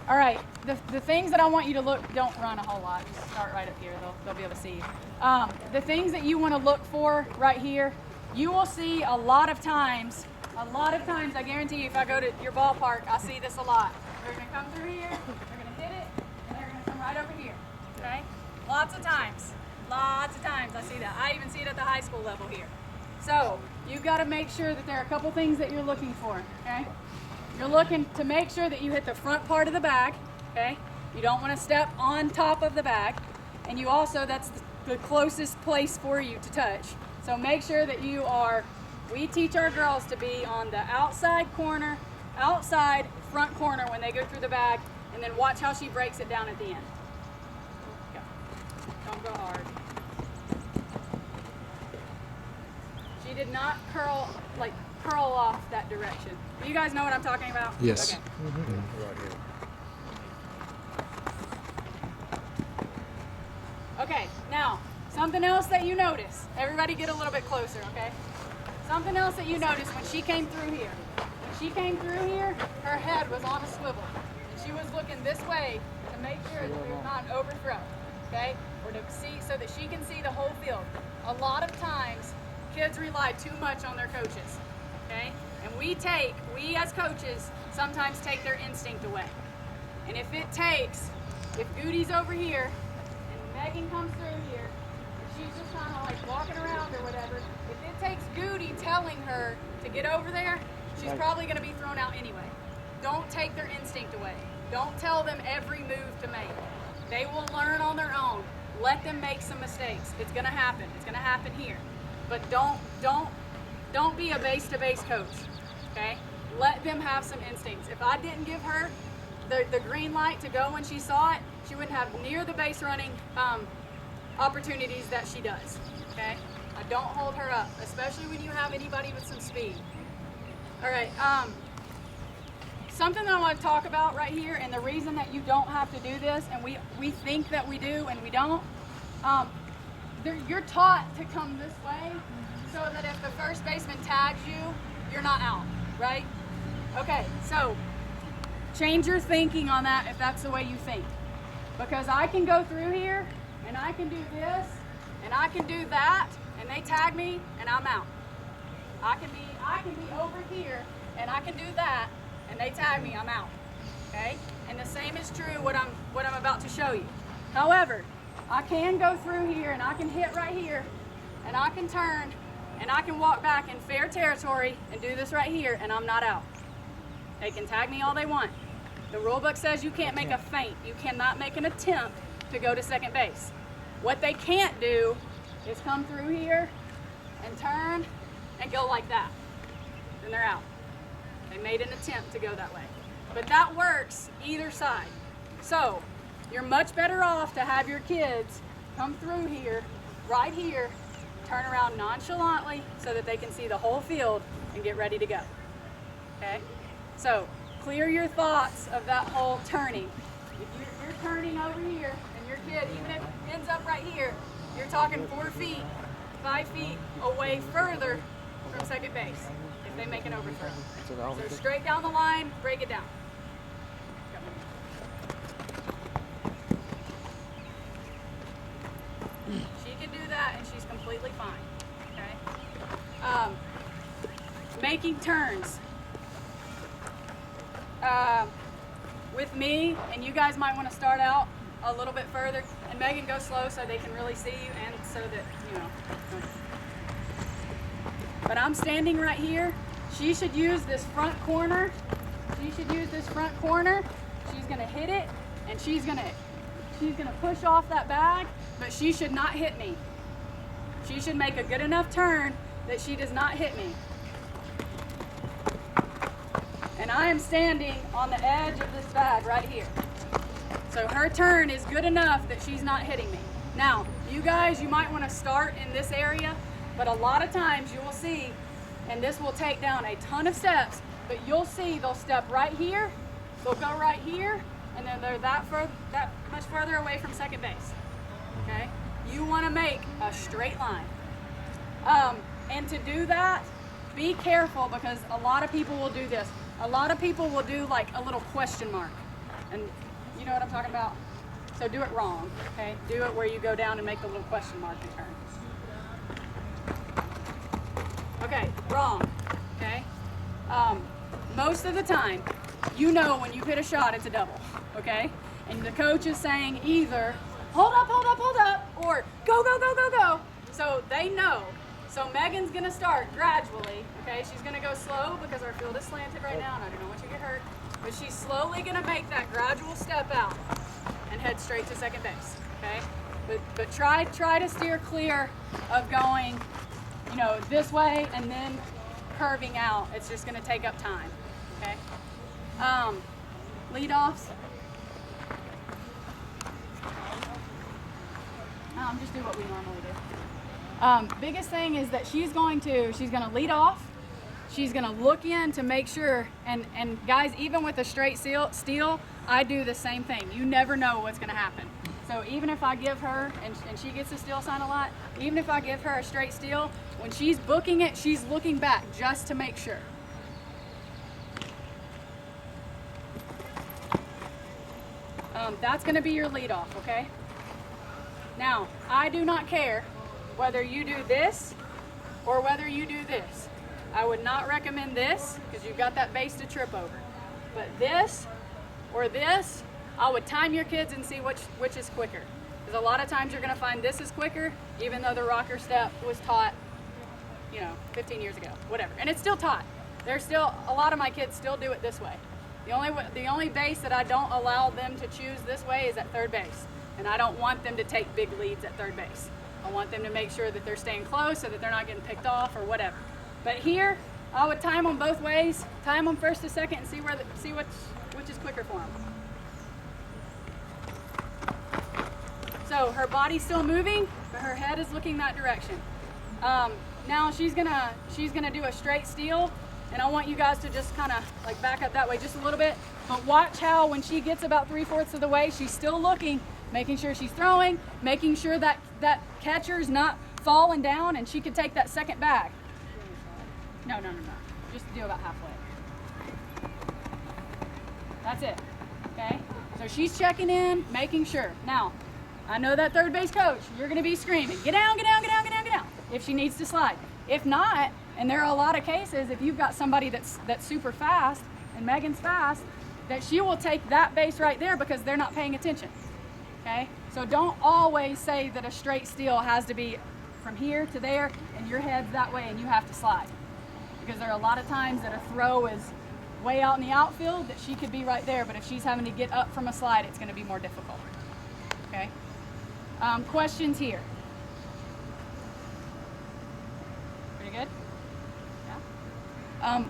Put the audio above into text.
All right, the things that I want you to look, don't run a whole lot, just start right up here, they'll be able to see you. The things that you want to look for right here, you will see a lot of times, I guarantee you if I go to your ballpark, I see this a lot. They're gonna come through here, they're gonna hit it, and they're gonna come right over here, okay? Lots of times I see that. I even see it at the high school level here. So, you've got to make sure that there are a couple things that you're looking for, okay? You're looking to make sure that you hit the front part of the bag, okay? You don't want to step on top of the bag. And you also, that's the closest place for you to touch. So make sure that you are, we teach our girls to be on the outside front corner when they go through the bag, and then watch how she breaks it down at the end. Go. Don't go hard. She did not curl off that direction. Do you guys know what I'm talking about? Yes. Okay. Right here. Okay, now, something else that you notice. Everybody get a little bit closer, okay? Something else that you notice when she came through here. When she came through here, her head was on a swivel. And she was looking this way to make sure that there's not an overthrow, okay? Or to see, so that she can see the whole field. A lot of times, kids rely too much on their coaches, okay? And we as coaches sometimes take their instinct away. And if Goody's over here and Megan comes through here and she's just kind of like walking around or whatever, if it takes Goody telling her to get over there, she's probably going to be thrown out anyway. Don't take their instinct away. Don't tell them every move to make. They will learn on their own. Let them make some mistakes. It's going to happen. It's going to happen here. But don't be a base-to-base coach, okay? Let them have some instincts. If I didn't give her the green light to go when she saw it, she wouldn't have near the base running opportunities that she does, okay? I don't hold her up, especially when you have anybody with some speed. All right, something that I want to talk about right here, and the reason that you don't have to do this, and we think that we do and we don't, you're taught to come this way so that if the first baseman tags you, you're not out, right? Okay, so change your thinking on that if that's the way you think. Because I can go through here and I can do this and I can do that and they tag me and I'm out. I can be over here and I can do that and they tag me, I'm out. Okay? And the same is true what I'm about to show you. However, I can go through here and I can hit right here and I can turn and I can walk back in fair territory and do this right here and I'm not out. They can tag me all they want. The rule book says you can't make a feint. You cannot make an attempt to go to second base. What they can't do is come through here and turn and go like that. Then they're out. They made an attempt to go that way. But that works either side. So you're much better off to have your kids come through here, right here, turn around nonchalantly so that they can see the whole field and get ready to go. Okay? So clear your thoughts of that whole turning. If you're turning over here and your kid, even if it ends up right here, you're talking 4 feet, 5 feet away further from second base if they make an overthrow. So straight down the line, break it down. She can do that and she's completely fine. Okay? Making turns. With me, and you guys might want to start out a little bit further, and Megan, go slow so they can really see you and so that, you know. But I'm standing right here. She should use this front corner. She's gonna hit it, and she's gonna push off that bag, but she should not hit me. She should make a good enough turn that she does not hit me. And I am standing on the edge of this bag right here. So her turn is good enough that she's not hitting me. Now, you guys, you might want to start in this area, but a lot of times you will see, and this will take down a ton of steps, but you'll see they'll step right here, they'll go right here, and then they're that much further away from second base. Okay? You want to make a straight line. And to do that, be careful because a lot of people will do this. A lot of people will do like a little question mark. And you know what I'm talking about? So do it wrong, okay? Do it where you go down and make the little question mark and turn. Okay, wrong, okay? Most of the time, you know when you hit a shot, it's a double, okay? And the coach is saying either, hold up, or go, go, go, go, go. So they know. So Megan's gonna start gradually, okay? She's gonna go slow because our field is slanted right now and I don't want you to get hurt. But she's slowly gonna make that gradual step out and head straight to second base, okay? But try to steer clear of going, you know, this way and then curving out. It's just gonna take up time, okay? Lead-offs. Just do what we normally do. Biggest thing is that she's gonna lead off. She's gonna look in to make sure, and guys, even with a straight steal, I do the same thing. You never know what's gonna happen. So even if I give her, and she gets a steal sign a lot, even if I give her a straight steal, when she's booking it, she's looking back just to make sure. That's gonna be your lead off, okay? Now, I do not care whether you do this or whether you do this. I would not recommend this because you've got that base to trip over. But this or this, I would time your kids and see which is quicker. Because a lot of times you're gonna find this is quicker, even though the rocker step was taught, you know, 15 years ago, whatever. And it's still taught. There's still, a lot of my kids still do it this way. The only base that I don't allow them to choose this way is at third base. And I don't want them to take big leads at third base. I want them to make sure that they're staying close so that they're not getting picked off or whatever. But here, I would time them both ways, time them first to second and see which is quicker for them. So her body's still moving, but her head is looking that direction. Now she's gonna do a straight steal, and I want you guys to just kind of like back up that way just a little bit. But watch how when she gets about 3/4 of the way, she's still looking, making sure she's throwing, making sure that that catcher's not falling down and she can take that second bag. No. Just do about halfway. That's it, okay? So she's checking in, making sure. Now, I know that third base coach, you're gonna be screaming, get down, if she needs to slide. If not, and there are a lot of cases, if you've got somebody that's super fast, and Megan's fast, that she will take that base right there because they're not paying attention, okay? So don't always say that a straight steal has to be from here to there and your head's that way and you have to slide. Because there are a lot of times that a throw is way out in the outfield that she could be right there, but if she's having to get up from a slide, it's gonna be more difficult, okay? Questions here? Pretty good? Yeah?